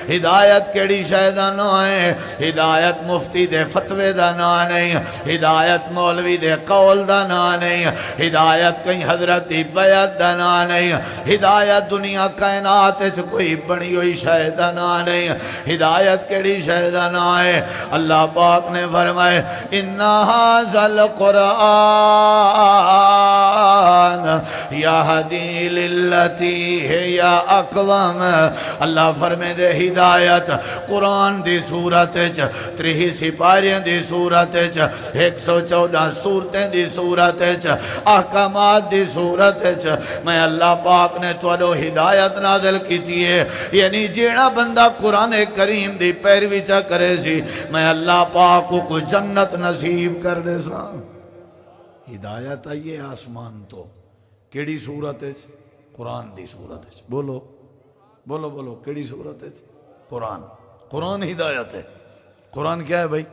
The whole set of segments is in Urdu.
ہدایت کیڑی شے دا نام ہے؟ ہدایت مفتی دے فتوے دا نام نہیں، ہدایت مولوی دے قول دا نام نہیں، ہدایت کہیں حضرت دی بیعت دا نام نہیں، ہدایت دنیا کائنات وچ کوئی بنی ہوئی شے دا نام نہیں۔ ہدایت کیڑی شے دا نام ہے؟ اللہ پاک نے فرمائے اِنَّ هَذَا الْقُرْآنَ يَهْدِي لِلَّتِي هِيَ أَقْوَمُ۔ اللہ فرمائے دے ہدایت قرآن دی صورت 30 سپاریاں دی صورت 114 صورتیں دی صورت احکامات دی صورت میں اللہ پاک نے توڑو ہدایت نازل کی ہے، یعنی جیڑا بندہ قرآن کریم دی پیروی چا کرے سی میں اللہ پاک کو جنت نصیب کر دے سا۔ ہدایت آئیے آسمان تو کیڑی صورت قرآن دی صورت بولو بولو بولو کیڑی صورت ہے؟ قرآن۔ قرآن ہدایت ہے۔ قرآن کیا ہے بھائی؟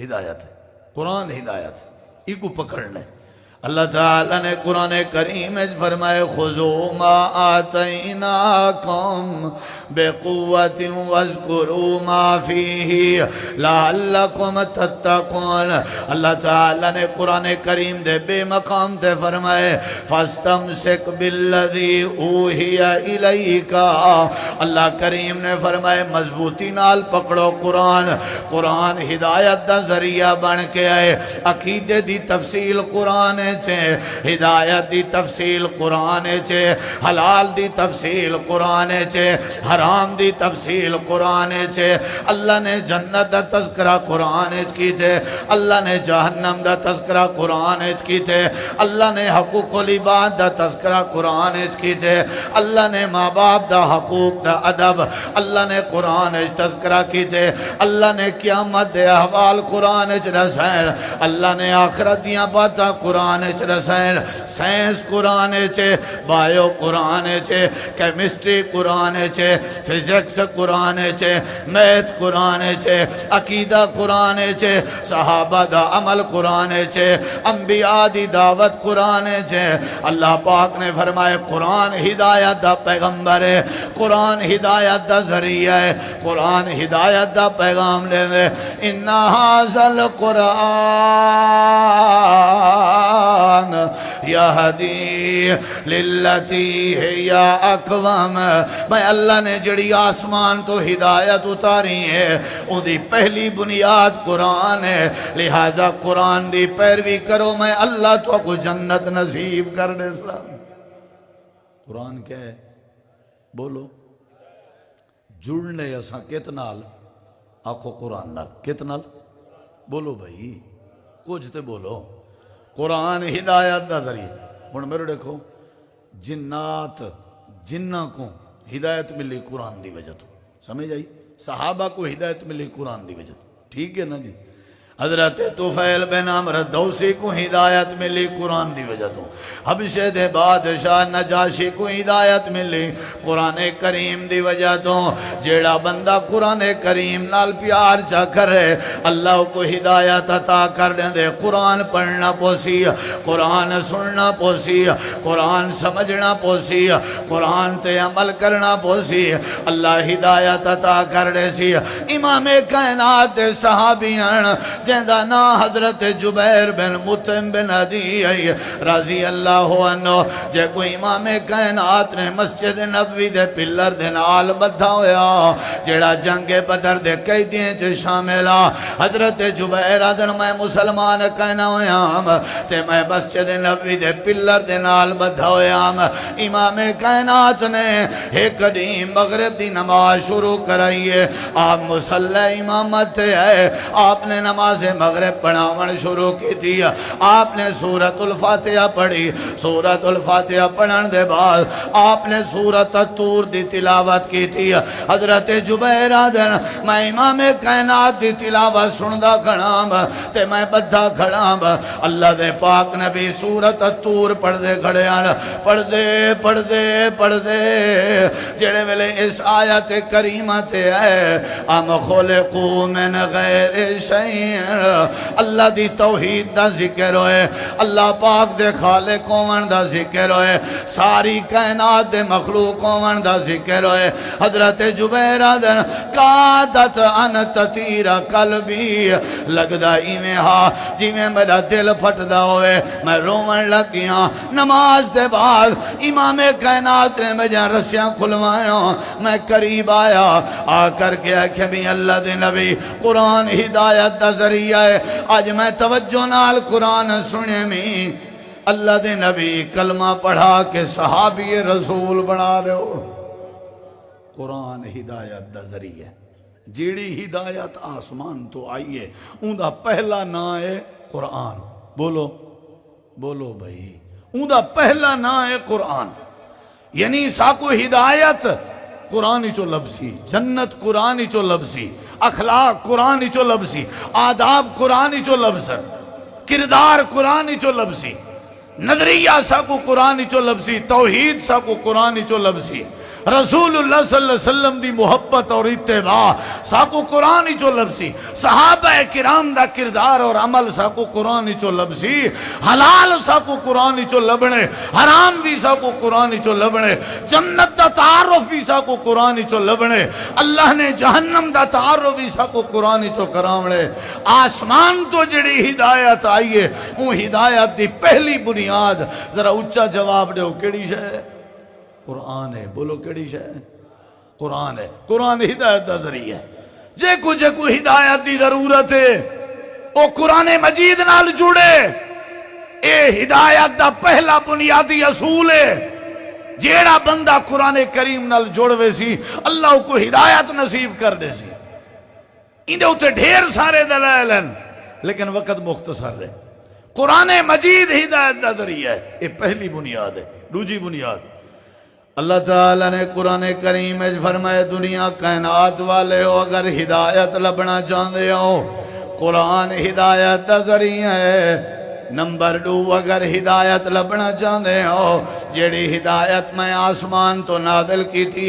ہدایت ہے۔ قرآن ہدایت ہے، یہ کو پکڑنے۔ اللہ تعالیٰ نے قرآن کریم میں فرمائے خُذُوا مَا آتَيْنَاكُمْ بِقُوَّةٍ وَاذْكُرُوا مَا فِيهِ لَعَلَّكُمْ تَتَّقُونَ۔ اللہ تعالیٰ نے قرآن کریم دے بے مقام تے فرمائے فَاسْتَمْسِكْ بِالَّذِي أُوحِيَ إِلَيْكَ۔ اللہ کریم نے فرمائے مضبوطی نال پکڑو قرآن۔ قرآن ہدایت دا ذریعہ بن کے آئے، عقیدے دی تفصیل قرآن ہدایت دی تفصیل قرآن چھے، حلال دی تفصیل قرآن چھے، حرام دی تفصیل قرآن چھے۔ اللہ نے جنت دا تذکرہ قرآن کی تھے، اللہ نے جہنم دا تذکرہ قرآن کی تھے، اللہ نے حقوق العباد دا تذکرہ قرآن کی تھے، اللہ نے ماں باپ دا حقوق دا ادب اللہ نے قرآن تذکرہ کی تھے، اللہ نے قیامت دے احوال قرآن رسائل، اللہ نے آخرت دیاں باتاں قرآن رسائل، سائنس قرآن چھے، بایو قرآن چھے، کیمسٹری قرآن چھے، فزکس قرآن چھے، میتھ قرآن چھے، عقیدہ قرآن چھے، صحابہ دا عمل قرآن چھے، انبیاء دی دعوت قرآن چھے۔ اللہ پاک نے فرمائے قرآن ہدایت دا پیغمبر ہے، قرآن ہدایت دا ذریعہ ہے، قرآن ہدایت دا پیغام لے دے۔ اِنَّ هَذَا الْقُرْآنَ یہدی للتی ہی اقوام۔ میں اللہ نے جڑی آسمان تو ہدایت اتاری ہے ان دی پہلی بنیاد قرآن ہے، لہذا قرآن دی پیروی کرو میں اللہ تو کو جنت نصیب کر دے سا۔ قرآن کیا ہے؟ بولو جڑنے اساں کتنال آکھو قرآن نال کتنال بولو بھائی کچھ تے بولو۔ قرآن ہدایت دا ذریعہ ہن میرے دیکھو جنات جنہ کو ہدایت ملی قرآن دی وجہ تو، سمجھ آئی؟ صحابہ کو ہدایت ملی قرآن دی وجہ تو، ٹھیک ہے نا جی؟ حضرت طفیل بن عمرو دوسی کو ہدایت ملی قرآن دی وجہ تو، حبشے دے بادشاہ نجاشی کو ہدایت ملی قرآن کریم دی وجہ تو۔ جیڑا بندہ قرآن کریم نال پیار چا کرے اللہ کو ہدایت عطا کر دے۔ قرآن پڑھنا پوسی، قرآن سننا پوسی، قرآن سمجھنا پوسی، قرآن تے عمل کرنا پوسی، اللہ ہدایت عطا کر دے سی۔ امام کائنات صحابیان جہاں نا حضرت جبیر بن مطعم بن عدی رضی اللہ عنہ، جے کوئی امام کائنات نے مسجد نبوی دے پلر دے نال بدھا ہویا، جیڑا جنگ بدر دے قیدیاں چ شاملا۔ حضرت جبیر آدن میں مسلمان کہنا ہویا تے میں مسجد نبوی دے پلر دے نال بدھا ہویا۔ امام کائنات نے ایک دن مغرب دی نماز شروع کرائیے، آپ مصلی امامت ہے، آپ نے نماز مغرب پڑھاون شروع کی تھی، آپ نے سورۃ الفاتحہ پڑھی، سورۃ الفاتحہ پڑھن دے بعد آپ نے سورۃ الطور دی تلاوت کی تھی۔ حضرت جبیر آدن میں امام کائنات دی تلاوت سندا کھڑام تے میں بدھا کھڑام، اللہ دے پاک نبی سورۃ الطور پڑھ دے کھڑے آن، پڑھ دے پڑھ دے پڑھ دے جڑے ویلے اس آیت کریمہ تے ہے ام خلقوا من غیر شیء اللہ دی توحید دا ذکر ہوئے، اللہ پاک دے خالق ہون دا ذکر ہوئے، ساری کائنات دے مخلوق ہون دا ذکر ہوئے۔ حضرت جبیر آدن قادت ان تطیر قلبی، لگدا ایویں ہاں جی میں میرا دل پھٹدا ہوئے، میں رومن لگ گیا۔ نماز دے بعد امام کائنات نے مجھے رسیاں کھلوائیں، میں قریب آیا، آ کر کے آکھے بھی اللہ دے نبی قرآن ہدایت دا ذریعہ ہے۔ آج میں توجہ نال قرآن سنے میں اللہ دے نبی کلمہ پڑھا کے صحابی رسول بنا دے ہو۔ قرآن ہدایت دا ذریعہ، جیڑی ہدایت آسمان تو آئیے اون دا پہلا نا ہے قرآن۔ بولو بولو بھائی، اون دا پہلا نا ہے قرآن۔ یعنی ساکو ہدایت قرآن چو لبسی، جنت قرآن چو لبسی، اخلاق قرآن چو لبسی، آداب قرآن چو لبسن، کردار قرآن چو لبسی، نظریہ ساکو قرآن چو لبسی، توحید ساکو قرآن چو لبسی، رسول اللہ صلی اللہ علیہ وسلم دی محبت اور اتباع ساکو قرآن چو لبسی، صحابہ کرام دا کردار اور عمل ساکو قرآن چو لبسی، حلال ساکو قرآن چو لبنے، حرام بھی ساکو قرآن چو لبنے، جنت دا تعارف بھی ساکو قرآن چو لبنے، اللہ نے جہنم دا تعارف بھی ساکو قرآن چو کرامنے۔ آسمان تو جڑی ہدایت آئیے اون ہدایت دی پہلی بنیاد ذرا اچھا جواب دے ہو کیڑی شے؟ قرآن ہے۔ بولو کیڑی شے؟ قرآن ہے۔ قرآن ہدایت دا ذریعہ ہے۔ جے کو ہدایت دی ضرورت ہے او قرآن مجید نال جڑے، اے ہدایت دا پہلا بنیادی اصول ہے۔ جیڑا بندہ قرآن کریم نال جوڑوے سی اللہ کو ہدایت نصیب کر دے سی۔ اندے ہوتے ڈھیر سارے دلائل ہیں لیکن وقت مختصر ہے۔ قرآن مجید ہدایت دا ذریعہ ہے، یہ پہلی بنیاد ہے۔ دوسری بنیاد اللہ تعالیٰ نے قرآن کریم میں فرمائے دنیا کائنات والے ہو اگر ہدایت لبنا چاہتے ہو قرآن ہدایت دا ذریعہ ہے۔ نمبر 2 اگر ہدایت لبنا چاہتے ہو جیڑی ہدایت میں آسمان تو نادل کی تھی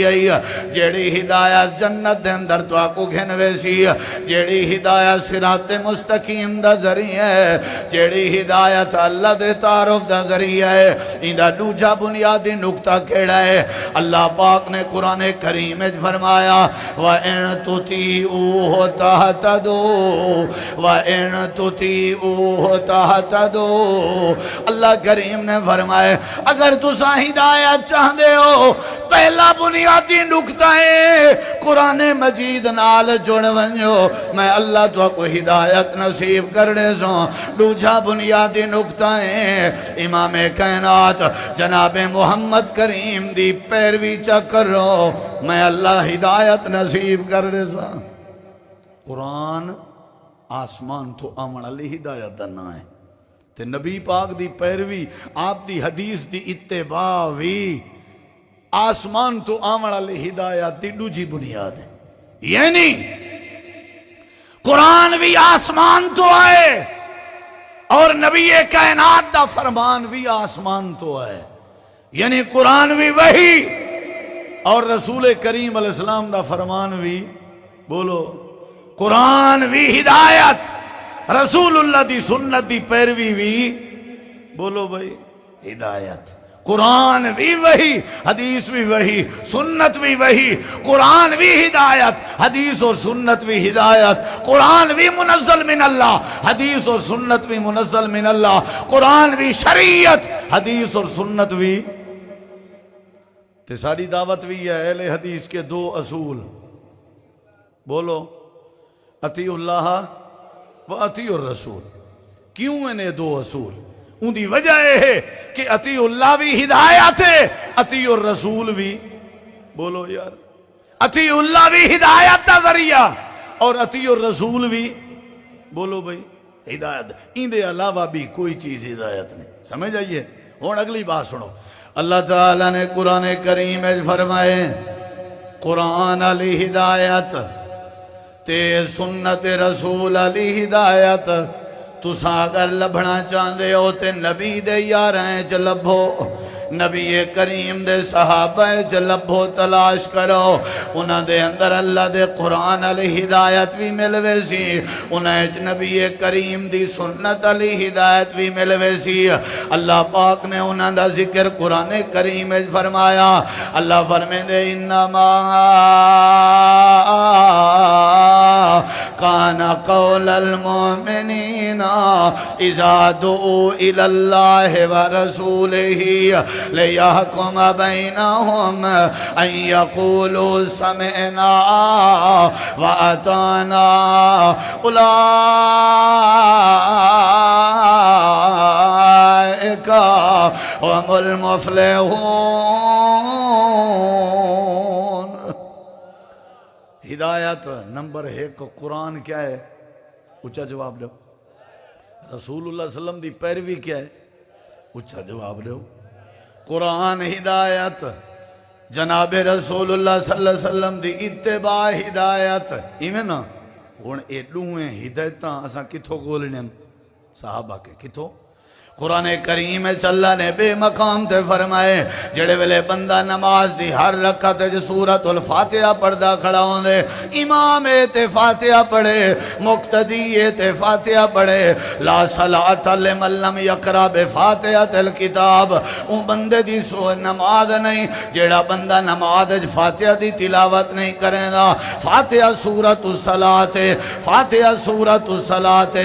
جیڑی ہدایت جنت دے اندر تو آکو گھنوے سی، جیڑی ہدایت صراط مستقیم دا ذریعہ ہے، جیڑی ہدایت اللہ دے تعارف دا ذریعہ ہے۔ اندہ دوجا بنیادی نقطہ کیڑا ہے؟ اللہ پاک نے قرآن کریم میں فرمایا وَإِن تُطِيعُوهُ تَهْتَدُوا وَإِن تُطِيعُوهُ تَهْتَدُوا۔ اللہ کریم نے فرمائے اگر تسا ہدایت چاہتے ہو پہلا بنیادی نقطہ ہے قرآن مجید نال جڑ ونجو میں اللہ تو کو ہدایت نصیب کرنے سو۔ دوجا بنیادی نقطہ ہے امام کائنات جناب محمد کریم دی پیروی چکرو میں اللہ ہدایت نصیب کرنے سا۔ قرآن آسمان تو آمن علی ہدایت دنا ہے تے نبی پاک دی پیروی آپ دی حدیث دی اتباع وی آسمان تو آمن علی ہدایت دی دوجی بنیاد ہے۔ یعنی قرآن بھی آسمان تو آئے اور نبی کائنات دا فرمان بھی آسمان تو آئے، یعنی قرآن بھی وہی اور رسول کریم علیہ السلام دا فرمان بھی بولو قرآن بھی ہدایت، رسول اللہ دی سنت دی پیروی بھی بولو بھائی ہدایت۔ قرآن بھی وہی، حدیث بھی وہی، سنت بھی وہی، قرآن بھی ہدایت، حدیث اور سنت بھی ہدایت، قرآن بھی منزل من اللہ، حدیث اور سنت بھی منزل من اللہ، قرآن بھی شریعت، حدیث اور سنت بھی۔ تے ساری دعوت بھی ہے اہل حدیث کے 2 اصول، بولو اطیع اللہ و اطیع الرسول۔ کیوں انہیں 2 اصول؟ ان دی وجہ ہے کہ اطیع اللہ بھی ہدایت ہے، اطیع الرسول بھی بولو یار، اطیع اللہ بھی ہدایت دا ذریعہ اور اطیع الرسول بھی بولو بھائی ہدایت۔ ان دے علاوہ بھی کوئی چیز ہدایت نہیں، سمجھ آئیے۔ اور اگلی بات سنو، اللہ تعالیٰ نے قرآن کریم میں فرمائے قرآن علی ہدایت تے سنت رسول علی ہدایت، تساں اگر لبھنا چاہتے ہو تے نبی دے یاریں چ لبھو، نبی کریم دے صحابہ چ لبھو تلاش کرو انہاں دے اندر اللہ دے قرآن علی ہدایت بھی ملوے سی انہاں چ نبی کریم دی سنت علی ہدایت بھی ملوے سی اللہ پاک نے انہاں دا ذکر قرآن کریم میں فرمایا اللہ فرمیندے انما کان قول المؤمنین اذا دعوا الى اللہ ورسولہ لیحکم بینہم ان یقولوا سمعنا وأطعنا اولئک هم المفلحون۔ ہدایت نمبر 1 قرآن کیا ہے؟ اچھا جواب دو۔ رسول اللہ صلی اللہ علیہ وسلم دی پیروی کیا ہے؟ اچھا جواب دو۔ قرآن ہدایت، جناب رسول اللہ صلی اللہ علیہ وسلم دی اتباع ہدایت، ایمیں نا ہون ایڈویں ہدایتاں اساں کتھوں گولنے صحابہ کے کتھوں؟ قرآن کریم اللہ نے بے مقام تے فرمائے جڑے ویلے بندہ نماز دی ہر رکعت وچ سورۃ الفاتحہ پڑھدا کھڑا ہوندے امام تے فاتحہ پڑھے مقتدی تے فاتحہ پڑھے لا صلاۃ لمن لم یقرأ بفاتحۃ الکتاب او بندے دی نماز نہیں جڑا بندہ نماز وچ فاتحہ دی تلاوت نہیں کریندا۔ فاتحہ سورۃ الصلاۃ، فاتحہ سورۃ الصلاۃ،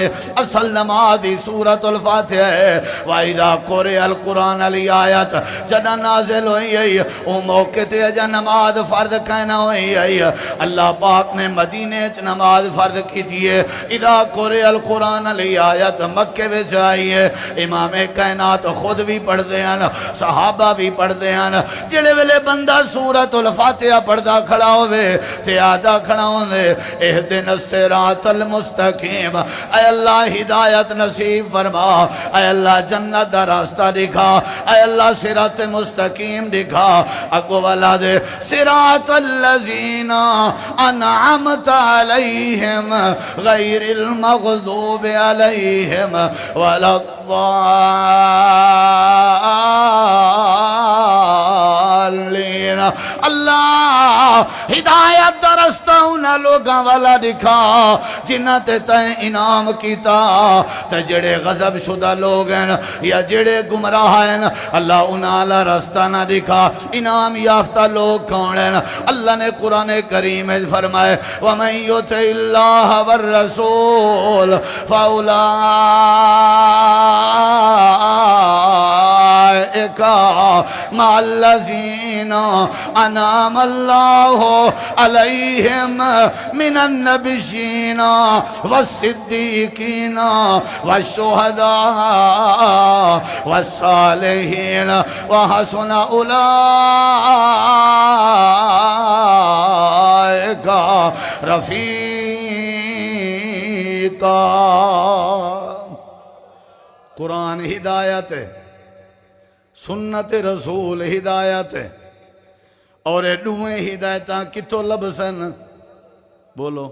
اصل نماز دی سورۃ الفاتحہ ہے۔ وَإِذَا قُرِئَ الْقُرْآنُ علی آیت جدہ نازل ہوئی ہے او موقع تے جا نماز فرض کہنا ہوئی ہے اللہ پاک نے مدینے چ نماز فرض کی تھی ہے۔ اِذَا قُرِئَ الْقُرْآنُ علی آیت مکہ وچ آئی ہے، امام کائنات خود بھی پڑھ دے ہیں صحابہ بھی پڑھ دے ہیں۔ جڑے ویلے بندہ سورۃ الفاتحہ پڑھدا کھڑا ہوئے تے آدھا کھڑا ہوندے اہدنا الصراط المستقیم، اے اللہ ہدایت نصیب فرما، اے اللہ جنت دا راستہ دکھا، اے اللہ صراط مستقیم دکھا۔ اگو والا دے صراط الذین انعمت علیہم غیر المغضوب علیہم ولا الضالین۔ اللہ ہدایت دا رستہ انہاں لوگاں والا دکھا جنہاں تے تائیں انعام کیتا، تے جڑے غضب شدہ لوگ ہیں یا جڑے گمراہ ہیں اللہ انہاں لا رستہ نہ دکھا۔ انعام یافتہ لوگ کون ہیں؟ اللہ نے قرآن کریم میں فرمائے وَمَن يُطِعِ اللَّهَ وَالرَّسُولَ فَأُولَٰئِكَ مَعَ الَّذِينَ أَنْعَمَ اللَّهُ عَلَيْهِمْ مِنَ النَّبِيِّينَ وَالصِّدِّيقِينَ وَالشُّهَدَاءِ وَالصَّالِحِينَ وَحَسُنَ أُولَئِكَ رفیقا۔ قرآن ہدایت ہے، سنت رسول ہدایت ہے، اور دوئیں ہدایتاں کتوں لبسن؟ بولو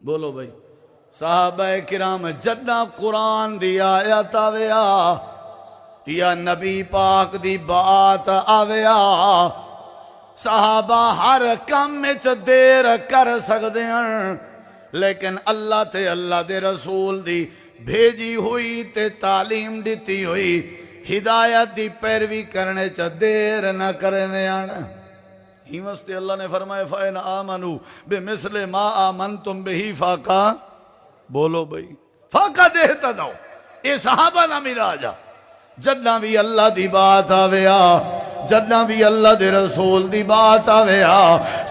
بولو بھائی۔ صحابہ کرام جڈا قرآن دی آیت آویا یا نبی پاک دی بات آویا صحابہ ہر کام میں دیر کر سکتے ہیں، لیکن اللہ تے اللہ دے رسول دی بھیجی ہوئی تے تعلیم دیتی ہوئی ہدایت دی پیروی کرنے دیر نہ کرنے آنا۔ ہی واسطے اللہ نے فرمائے فَإِنْ آمَنُوا بِمِثْلِ مَا آمَنْتُمْ بِهِ فَاقَا، بولو بھئی فاقا دیتا دو اے صحابہ نہ ملا جا۔ جدنا بھی اللہ دی بات آویا، جدنا بھی اللہ دے رسول دی بات آویا،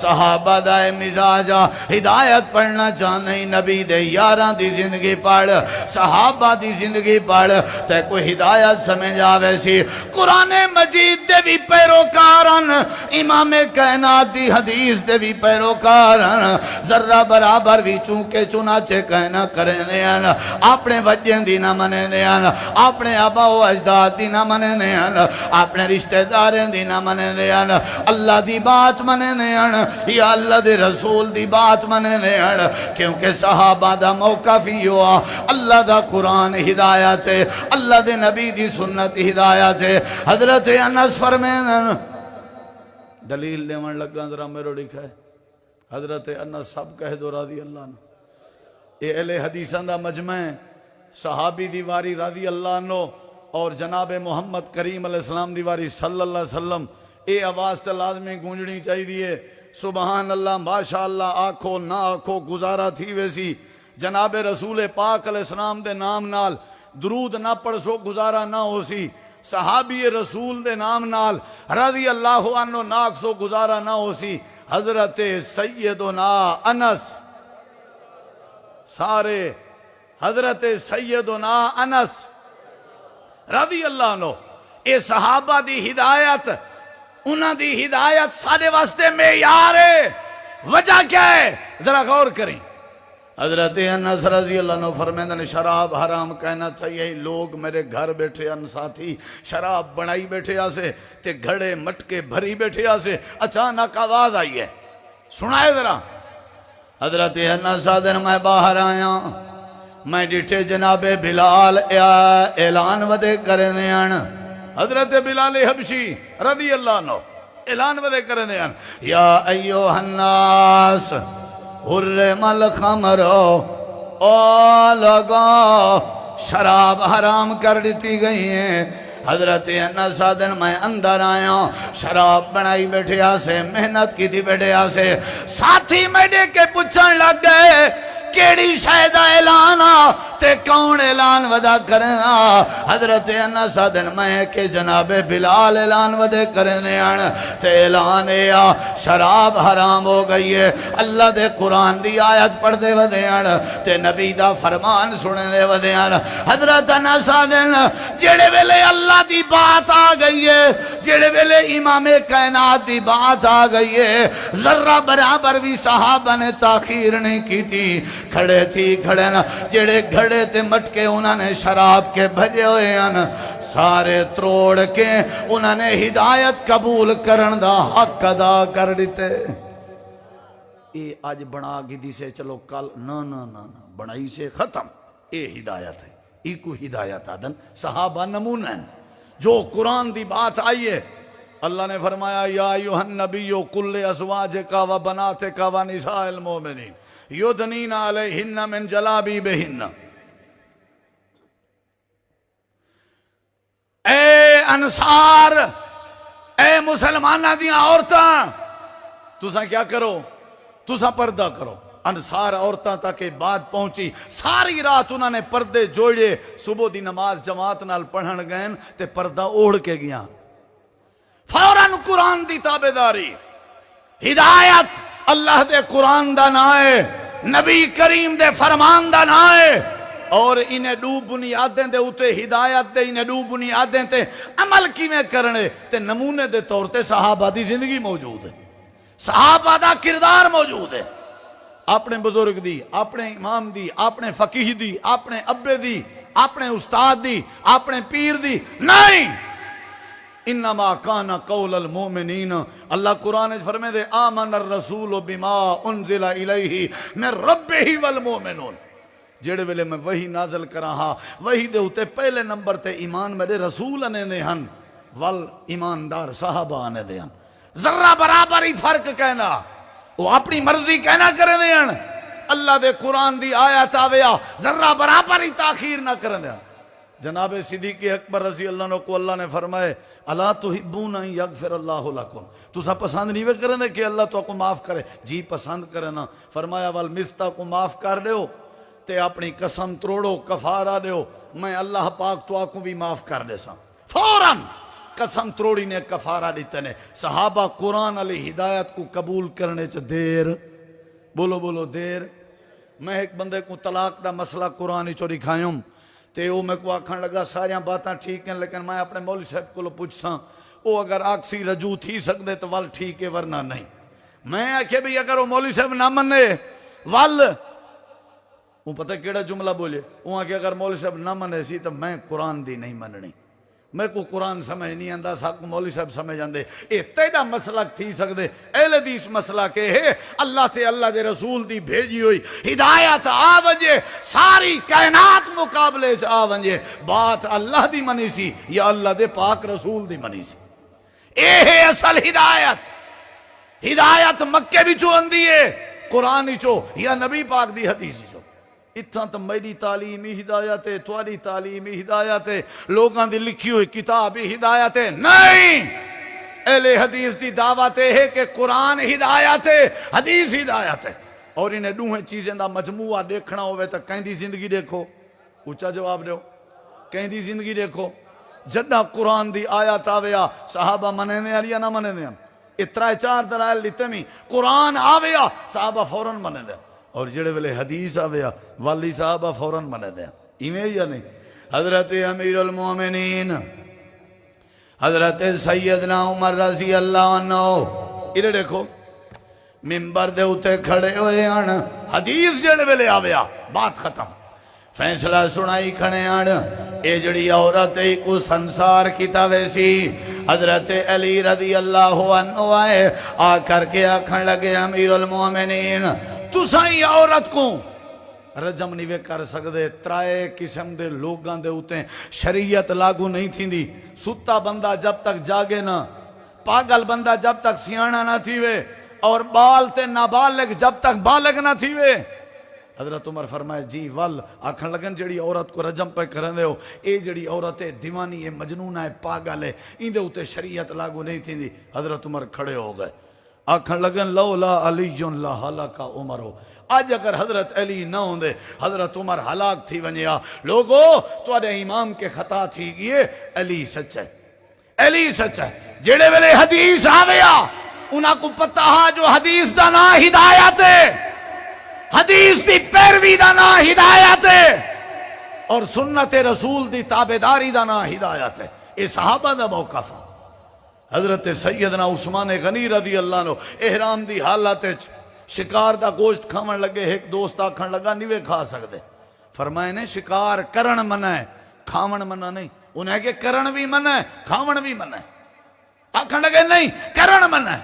صحابہ دائے مزاجہ ہدایت پڑھنا چاہنے نبی دے یاراں دی زندگی پڑھ، صحابہ دی زندگی پڑھ، تے کوئی ہدایت سمجھ آوے سی۔ قرآن مجید دے بھی پیروکارن امام کائنات دی حدیث دے بھی پیروکارن ذرہ برابر بھی چونکہ چنانچہ کہنا کرنے ہیں اپنے وجہ دی نہ مننے ہیں اپنے آبا و اجداد دی نہ مننے ہیں اپنے رشتہ داریں دی نہ مننے ہیں اللہ دی بات مننے ہیں یا اللہ دے رسول دی بات مننے ہیں کیونکہ صحابہ دا موقع فی ہوا اللہ دا قرآن ہدایت ہے اللہ دے نبی دی سنت ہدایت ہے حضرت انس فرمائیں دلیل لیون لگا ذرا میرے لکھا ہے حضرت انس سب کہہ دو رضی اللہ عنہ اے اہل حدیثاں دا مجمع صحابی دیواری رضی اللہ عنہ اور جناب محمد کریم علیہ السلام دیواری صلی اللہ علیہ وسلم اے آواز تے لازمی گونجنی چاہی دیئے سبحان اللہ ماشاءاللہ آکھو نہ آکھو گزارا تھی ویسی جناب رسول پاک علیہ السلام دے نام نال درود نہ پڑھ سو گزارا نہ ہو سی صحابی رسول دے نام نال رضی اللہ عنہ ناک سو گزارا نہ ہو سی حضرت سیدنا انس سارے حضرت سیدنا انس رضی اللہ عنہ اے صحابہ دی ہدایت انہاں دی ہدایت سارے واسطے معیار ہے وجہ کیا ہے ذرا غور کریں حضرت انس رضی اللہ عنہ فرمائندہ نے شراب حرام کہنا چاہیے لوگ میرے گھر بیٹھے ان ساتھی شراب بنائی بیٹھے آسے تے گھڑے مٹکے بھری بیٹھے آسے اچانک آواز آئی ہے سنائے ذرا حضرت انس دن میں باہر آیا میں ڈٹھے جناب بلال اعلان ودے کرنے آن حضرت بلال حبشی رضی اللہ عنہ اعلان ودے کرنے آن یا ایوہ الناس حرم الخمر او لگا شراب حرام کر دیتی گئی ہیں حضرت انس دن میں اندر آیا شراب بنائی بیٹھے آسے محنت کی تھی بیٹھے آسے ساتھی میں دے کے پوچھن لگ گئے کیڑی شاہدہ اعلان تے کون اعلان ودا کرنا حضرت انس دن میں کہ جناب بلال اعلان ودے کرنے آن تے اعلان یا شراب حرام ہو گئی ہے اللہ دے قرآن دی آیت پڑھ دے ودے آن تے نبی دا فرمان سنے دے ودے آن حضرت انس دن جڑے ویلے اللہ دی بات آ گئی ہے جڑے ویلے امام کائنات دی بات آ گئی ہے ذرہ برابر بھی صحابہ نے تاخیر نہیں کی تھی کھڑے تھی کھڑے نا جڑے گھڑے تے مٹکے انہوں نے شراب کے بھجے ہوئے ہیں سارے تروڑ کے انہوں نے ہدایت قبول کرن دا حق ادا کر دیتے اے آج بنا گی سے چلو کل نا بنائی سے ختم اے ہدایت ہے ای کو ہدایت آدن صحابہ نمونہ ہیں جو قرآن دی بات آئیے اللہ نے فرمایا یا ایوہ النبیو کل ازواجکا و بناتکا و نساء المومنین یدنین علیہن من جلابی بہن اے انصار اے مسلمانہ دیاں عورتاں تساں کیا کرو تساں پردہ کرو انصار عورتاں تک بات پہنچی ساری رات انہوں نے پردے جوڑے صبح دی نماز جماعت نال پڑھن گئن تے پردہ اوڑھ کے گیا فوراً قرآن دی تابداری ہدایت اللہ دے قرآن دا نائے نبی کریم دے فرمان دا نائے اور انہیں دو بنیادیں دے اتے ہدایت دے انہیں دو بنیادیں تے عمل کی میں کرنے تے نمونے دے طور تے صحابہ دی زندگی موجود ہے صحابہ دا کردار موجود ہے اپنے بزرگ دی اپنے امام دی اپنے فقیہ دی اپنے ابے دی اپنے استاد دی اپنے پیر دی نہیں انما کان قول المومنین اللہ قرآن فرمے دے آمن الرسول بما انزل الیہ من ربہ والمومنون جیڑے ویلے میں وہی نازل کرا ہاں وہی دے ہوتے پہلے نمبر تے ایمان میرے رسول انے دے ہن وال ایماندار صحابہ آنے دے ہن ذرہ برابر ہی فرق کہنا وہ اپنی مرضی کہنا کرے دے ہن اللہ دے قرآن دی آیات آویا ذرہ برابر ہی تاخیر نہ کرے دے ہن جناب صدیق اکبر رضی اللہ عنہ کو اللہ نے فرمائے الا تحبون ان یغفر اللہ لکم تسا پسند نہیں کریں دے کہ اللہ تو کو معاف کرے جی پسند کرے نا فرمایا والمستا کو معاف کر دیو تے اپنی قسم تروڑو کفارہ دیو میں اللہ پاک تو کو بھی معاف کر دے سا فوراً قسم تروڑی نے کفارہ دیتے نے صحابہ قرآن علی ہدایت کو قبول کرنے چا دیر بولو دیر میں ایک بندے کو طلاق دا مسئلہ قرآنی چوری کھائیوں تے او میں کو آکھن لگا ساریاں باتاں ٹھیک ہیں لیکن میں اپنے مولوی صاحب کو پوچھ ساں وہ اگر آکسی رجوع تھی سکتے تو ول ٹھیک ہے ورنہ نہیں. میں آکھے بھی اگر وہ مولوی صاحب نہ منے ول وہ پتہ کیڑا جملہ بولے وہ آکھے اگر مولوی صاحب نہ منے سی تو میں قرآن دی نہیں مننی. میں کو قرآن سمجھ نہیں آندا ساکو مولوی صاحب سمجھ آندے. اے تیڑا مسلک تھی سکدے. اہل حدیث مسئلہ کہ ہے اللہ تے اللہ دے رسول دی بھیجی ہوئی ہدایت آ ونجے ساری کائنات مقابلے چ آ ونجے بات اللہ دی منی سی یا اللہ دے پاک رسول دی منی سی. اے ہے اصل ہدایت. ہدایت مکے وچوں آندی ہے قرآن وچوں یا نبی پاک دی حدیث وچوں. اتھاں تو میری تعلیمی ہدایت ہے تھوڑی تعلیمی ہدایت ہے لوگاں دی لکھی ہوئی کتابی ہدایت ہے نہیں. اہل حدیث دی دعوت ہے کہ قرآن ہدایت ہے حدیث ہدایت ہے. اور انہیں دوہیں چیزیں دا مجموعہ دیکھنا ہوئے تو کہیں دی زندگی دیکھو. اونچا جواب دیو. کہیں دی زندگی دیکھو. جدہ قرآن دی آیات آویا صحابہ منے دے یا نہ منے دے اترائے 4 دلائل لیتے میں قرآن آویا صحابہ فوراں منے دے اور جڑے ویلے حدیث آویا والی صحابہ فوراں منے دے. ایویں یا نہیں. حضرت امیر المومنین حضرت سیدنا عمر رضی اللہ عنہ ادھر دیکھو منبر دے اتے کھڑے ہوئے آن حدیث جڑے ویلے آویا بات ختم فیصلہ سنائی کھڑے آن. اے جڑی عورت کو سنسار کیتا ویسی حضرت علی رضی اللہ عنہ آئے آ کر کے آکھن لگے امیر المومنین تو سائیں عورت کو رجم نہیں کر سکتے. ترائے قسم دے لوگاں دے ہوتے شریعت لاگو نہیں تھی دی. ستا بندہ جب تک جاگے نہ پاگل بندہ جب تک سیانا نہ تھیوے اور بال تے نابالغ جب تک بالغ نہ تھیوے. حضرت عمر فرمائے جی ول آکھن لگن جڑی عورت کو رجم پہ کرن دے ہو اے جڑی عورت ہے دیوانی ہے مجنون ہے پاگل ہے ان دے ہوتے شریعت لاگو نہیں تھی دی. حضرت عمر کھڑے ہو گئے آکھن لگن لولا علی لا ہلاکا عمر ہو. آج اگر حضرت علی نہ ہوں دے حضرت عمر ہلاک تھی ونیا. لوگو تو آدھے امام کے خطا تھی گئے علی سچ ہے. علی سچ ہے. جڑے ویلے حدیث آویا انہاں کو پتہ ہا جو حدیث دا نا ہدایت ہے حدیث دی پیروی دا نا ہدایت ہے اور سنت رسول دی تابعداری دا نا ہدایت ہے. اے صحابہ دا موقف. حضرت سیدنا عثمان غنی رضی اللہ عنہ احرام دی حالت شکار دا گوشت کھاون لگے. ایک دوست آکھن لگا نہیں کھا سکتے. فرمائے نے شکار کرن منع ہے کھاون منع نہیں. انہیں کہ کرن بھی منع ہے کھاون بھی منع ہے. آکھن لگے نہیں کرن منع ہے.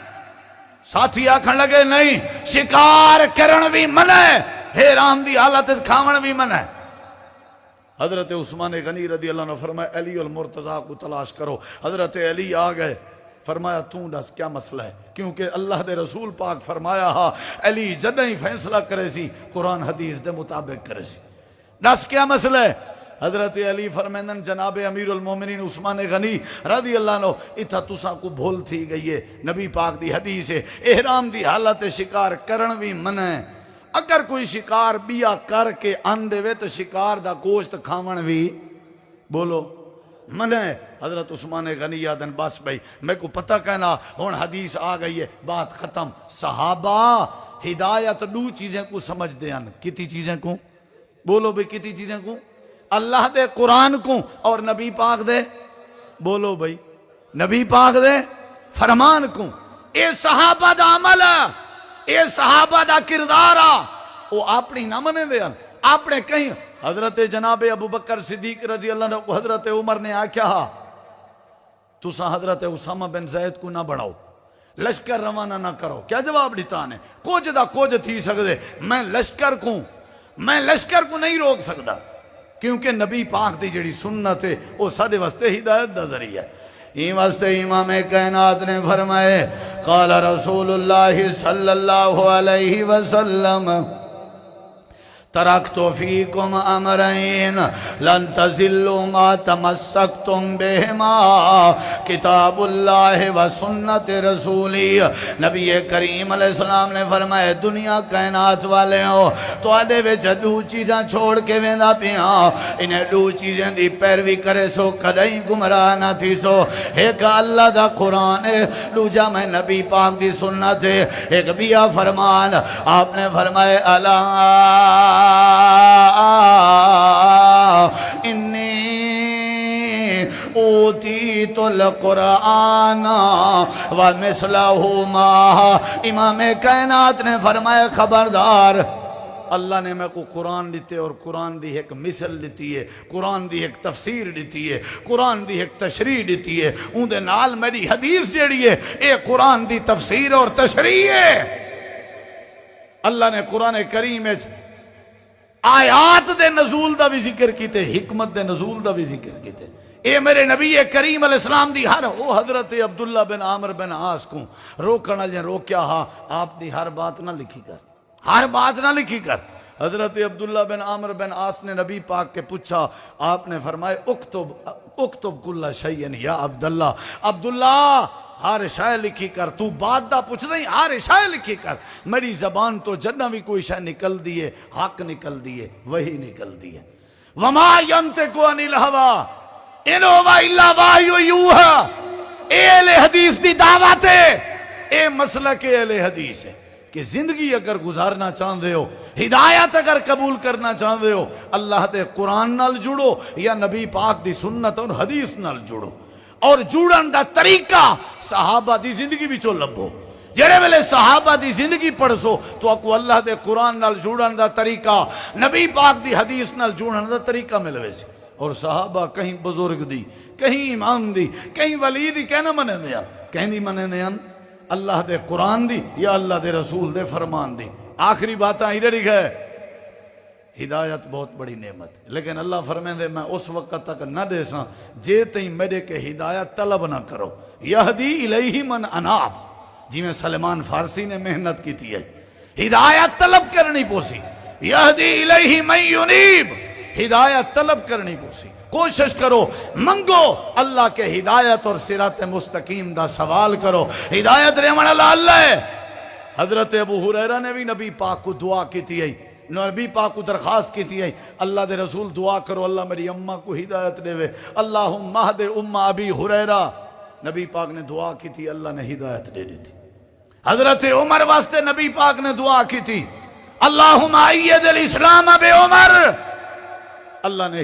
ساتھی آکھن لگے نہیں شکار کرن بھی منع ہے احرام دی حالت کھاون بھی منع ہے. حضرت عثمان غنی رضی اللہ عنہ فرمایا علی المرتضیٰ کو تلاش کرو. حضرت علی آ گئے. فرمایا توں دس کیا مسئلہ ہے کیونکہ اللہ دے رسول پاک فرمایا ہا علی جدہ ہی فیصلہ کرے سی قرآن حدیث دے مطابق کرے سی. دس کیا مسئلہ ہے. حضرت علی فرمیندن جناب امیر المومنین عثمان غنی رضی اللہ عنہ اتھا تساں کو بھول تھی گئی ہے نبی پاک دی حدیث ہے احرام دی حالت شکار کرن بھی منع ہے. اگر کوئی شکار بیا کر کے آندے وے تو شکار دا گوشت کھاون بھی بولو منع ہے. حضرت عثمان غنی یادن بس بھائی میں کو پتہ کہنا ہون حدیث آ گئی ہے بات ختم. صحابہ ہدایت دو چیزیں کو سمجھ دے ان کتی چیزیں کو بولو بھائی کتی چیزیں کو اللہ دے قرآن کو اور نبی پاک دے بولو بھائی نبی پاک دے فرمان کو. اے صحابہ دا عمل اے صحابہ دا کردارا وہ اپنی نہ منے دے اپنے کہیں. حضرت جناب ابو بکر صدیق رضی اللہ عنہ کو حضرت عمر نے آکھیا تسا حضرت اسامہ بن زید کو نہ بڑھاؤ لشکر روانہ نہ کرو. کیا جواب دیتا نے کچھ دا کچھ تھی سکتے میں لشکر کو نہیں روک سکتا کیونکہ نبی پاک دی جڑی سنت ہے وہ سارے واسطے ہدایت دا ذریعہ ہے. این واسطے امام کائنات نے فرمائے قال رسول اللہ صلی اللہ علیہ وسلم ترکت فیکم امرین لن تزلوا ما تمسکتم بہما کتاب اللہ و سنت رسولی. نبی کریم علیہ السلام نے فرمایا دنیا کائنات والے ہو تو آدھے وچ دو چیزاں چھوڑ کے ویندا پیاں انہیں دو چیزیں دی پیروی کرے سو کدیں گمراہ نہ تھی سو. ایک اللہ دا قرآن ہے دوجا میں نبی پاک دی سنت ہے. ایک بیا فرمان آپ نے فرمائے اللہ انی اوتی اوتیت القرآن ومثلہ معہ. امام کائنات نے فرمایا خبردار، اللہ نے میں کو قرآن دیتے اور قرآن دی ایک مثل دیتی ہے، قرآن دی ایک تفسیر دیتی ہے، قرآن دی ایک تشریح دیتی ہے. اون دے نال میری حدیث جیڑی ہے اے قرآن دی تفسیر اور تشریح ہے. اللہ نے قرآن کریم آیات دے نزول دا بھی ذکر کیتے، حکمت دے نزول دا بھی ذکر کیتے. اے میرے نبی کریم علیہ السلام دی ہر وہ حضرت عبداللہ بن عامر بن عاص کو روکنا جن روکیا ہا، آپ دی ہر بات نہ لکھی کر، ہر بات نہ لکھی کر. حضرت عبداللہ بن عامر بن عاص نے نبی پاک کے پوچھا، آپ نے فرمائے اکتب کل شیئن یا عبداللہ، عبداللہ ہر شے لکھی کر. تو بات دا پوچھ نہیں، ہر شے لکھی کر. میری زبان تو جنہ بھی کوئی شے نکل دیئے، حق نکل دیئے، وہی نکل دیئے. وما ینطق عن الہویٰ ان هو الا وحی یوحیٰ. اے اہل حدیث دی دعوت ہے، اے مسلک اہل حدیث ہے کہ زندگی اگر گزارنا چاہتے ہو، ہدایت اگر قبول کرنا چاہتے ہو، اللہ دے قرآن نال جڑو یا نبی پاک دی سنت اور حدیث نال جڑو. اور جوڑن دا طریقہ صحابہ دی زندگی بھی چو لبو. جڑے ویلے صحابہ دی زندگی پڑھسو تو اکو اللہ دے قرآن نال جوڑن دا طریقہ، نبی پاک دی حدیث نال جوڑن دا طریقہ ملوے سی. اور صحابہ کہیں بزرگ دی، کہیں امام دی، کہیں ولی دی کہنا منے دیا، کہیں دی منے دیا اللہ دے قرآن دی یا اللہ دے رسول دے فرمان دی. آخری بات آئی رہی ہے، ہدایت بہت بڑی نعمت، لیکن اللہ فرمائے دے میں اس وقت تک نہ دے ساں جے تئیں میرے کے ہدایت طلب نہ کرو. یہدی الیہ من اناب، جی میں سلمان فارسی نے محنت کی تھی ہے، ہدایت طلب کرنی پوسی. یہدی الیہ من ینیب، ہدایت طلب کرنی پوسی. کوشش کرو، منگو اللہ کے ہدایت اور صراط مستقیم دا سوال کرو. ہدایت رحمن اللہ ہے. حضرت ابو ہریرہ نے بھی نبی پاک کو دعا کی تھی ہے، نبی پاک کو درخواست کی تھی ہے، اللہ دے رسول دعا کرو اللہ میری اماں کو ہدایت دے وے، اللہم اہد ام ابی ہریرہ. نبی پاک نے دعا کی تھی، اللہ نے ہدایت دے دی تھی. حضرت عمر واسطے نبی پاک نے دعا کی تھی، اللہم اید الاسلام بے عمر. اللہ نے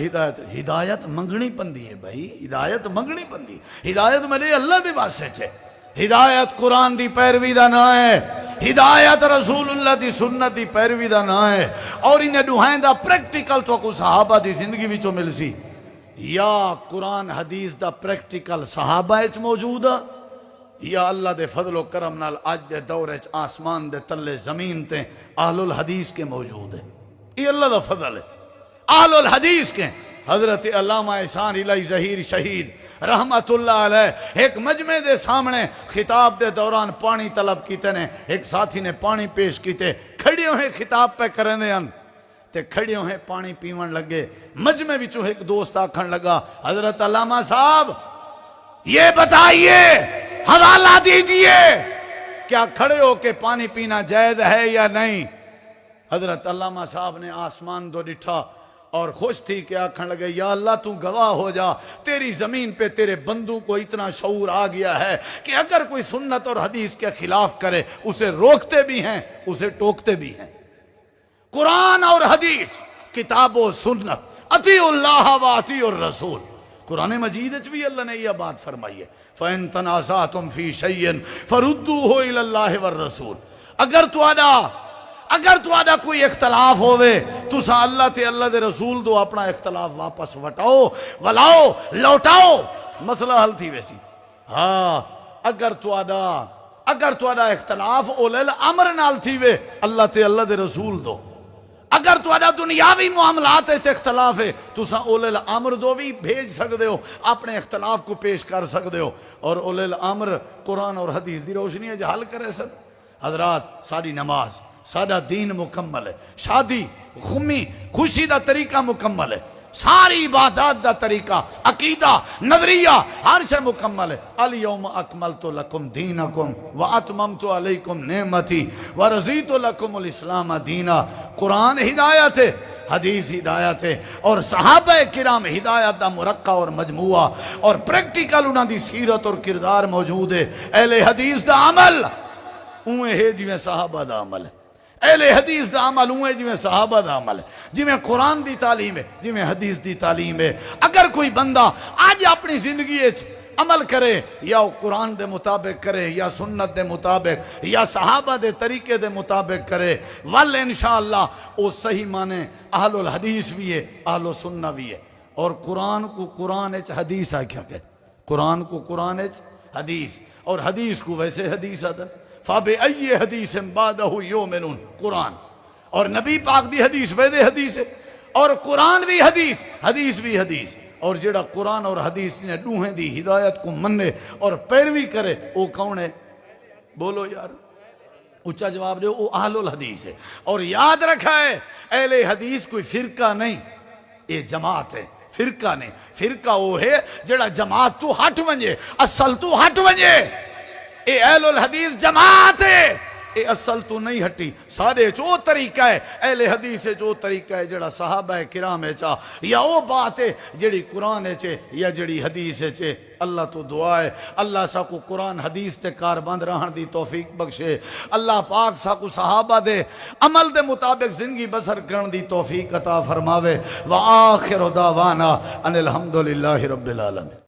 ہدایت منگنی پندی ہے بھائی، ہدایت منگنی پندی. ہدایت میرے اللہ دے واسطے چھے. ہدایت قرآن دی پیروی دا نہ ہے، ہدایت رسول اللہ دی سنت دی پیروی دا نہ ہے. اور انہیں دوہائیں دا پریکٹیکل تو کو صحابہ دی زندگی بھی چو مل سی. یا قرآن حدیث دا پریکٹیکل صحابہ اچ موجود ہے، یا اللہ دے فضل و کرم نال آج دے دور اچ آسمان دے تلے زمین تے اہل الحدیث کے موجود ہے. یہ اللہ دا فضل ہے. اہل الحدیث کے حضرت علامہ احسان الہی ظہیر شہید رحمت اللہ علیہ ایک مجمع دے سامنے خطاب دے دوران پانی طلب کیتے نے، ایک ساتھی نے پانی پیش کیتے، کھڑے ہوئے خطاب پہ کرنے ہیں تے کھڑے ہوئے پانی پیون لگے. مجمع وچوں ایک دوست آکھن لگا، حضرت علامہ صاحب یہ بتائیے، حوالہ دیجئے، کیا کھڑے ہو کے پانی پینا جائز ہے یا نہیں؟ حضرت علامہ صاحب نے آسمان دو ڈٹھا اور خوش تھی کہ آکھن لگے، یا اللہ تو گواہ ہو جا، تیری زمین پہ تیرے بندوں کو اتنا شعور آ گیا ہے کہ اگر کوئی سنت اور حدیث کے خلاف کرے اسے روکتے بھی ہیں، اسے ٹوکتے بھی ہیں. قرآن اور حدیث، کتاب و سنت، اطیعوا اللہ و اطیعوا الرسول. قرآن مجید اچ بھی اللہ نے یہ بات فرمائی ہے، فَإِن تَنَازَعْتُمْ فِي شَيْءٍ فَرُدُّوهُ إِلَى اللَّهِ وَالرَّسُولِ. اگر تو آدھا کوئی اختلاف ہوئے تو سا اللہ تے اللہ دے رسول دو اپنا اختلاف واپس وٹاؤ، ولاؤ، لوٹاؤ، مسئلہ حل تھی ویسی. ہاں اگر تو آدھا اختلاف اولے الامر نال تھی وے اللہ تے اللہ دے رسول دو. اگر تو آدھا دنیاوی معاملات سے اختلاف ہے تو سا اولے الامر دو بھی بھیج سکتے ہو، اپنے اختلاف کو پیش کر سکتے ہو، اور اولے الامر قرآن اور حدیث دی روشنی ہے جو حل کرے سن. حضرات ساری نماز، سارا دین مکمل ہے، شادی خمی خوشی دا طریقہ مکمل ہے، ساری عبادات دا طریقہ، عقیدہ، نظریہ، ہر شے مکمل ہے. الیوم اکملت لکم دینکم واتممت علیکم نعمتی ورضیت لکم الاسلام دینا. قرآن ہدایت ہے، حدیث ہدایت ہے، اور صحابہ کرام ہدایت دا مرقع اور مجموعہ اور پریکٹیکل انہاں دی سیرت اور کردار موجود ہے. اہل حدیث دا عمل اوے ہے جویں صحابہ دا عمل ہے، اہل حدیث دا عمل ہوئے جی میں صحابہ دا عمل ہے، جی میں قرآن دی تعلیم ہے، جی میں حدیث دی تعلیم ہے. اگر کوئی بندہ آج اپنی زندگی عمل کرے یا وہ قرآن دے مطابق کرے یا سنت دے مطابق یا صحابہ دے طریقے دے مطابق کرے ول انشاءاللہ وہ صحیح مانے اہل الحدیث بھی ہے اہل السنہ بھی ہے۔ اور قرآن کو قرآن اچ حدیث آکھیا کہ قرآن کو قرآن اچ حدیث اور حدیث کو ویسے حدیث آتا فَبِأَيِّ حَدِيثٍ بَعْدَهُ يُؤْمِنُونَ قرآن اور نبی پاک دی حدیث ویدے حدیث ہے اور قرآن بھی حدیث حدیث بھی حدیث اور جڑا قرآن اور حدیث نے دوہیں دی ہدایت کو مننے اور پیروی کرے وہ کون ہے؟ بولو یار اچھا جواب دے وہ اہل الحدیث ہے۔ اور یاد رکھا ہے اہل حدیث کوئی فرقہ نہیں یہ جماعت ہے فرقہ نہیں فرقہ وہ ہے جڑا جماعت تو ہٹ ونجے اصل تو ہٹ ونجے اے اہل الحدیث جماعت ہے اے اصل تو نہیں ہٹی سارے جو طریقہ ہے اہل حدیث ہے جو طریقہ ہے جڑا صحابہ کرام ہے چاہ یا وہ بات ہے جڑی قرآن ہے چے یا جڑی حدیث ہے چے اللہ تو دعا ہے اللہ سا کو قرآن حدیث تے کار بند رہن دی توفیق بخشے اللہ پاک سا کو صحابہ دے عمل دے مطابق زندگی بسر کرن دی توفیق عطا فرماوے وآخر دعوانا ان الحمدللہ رب العالمین۔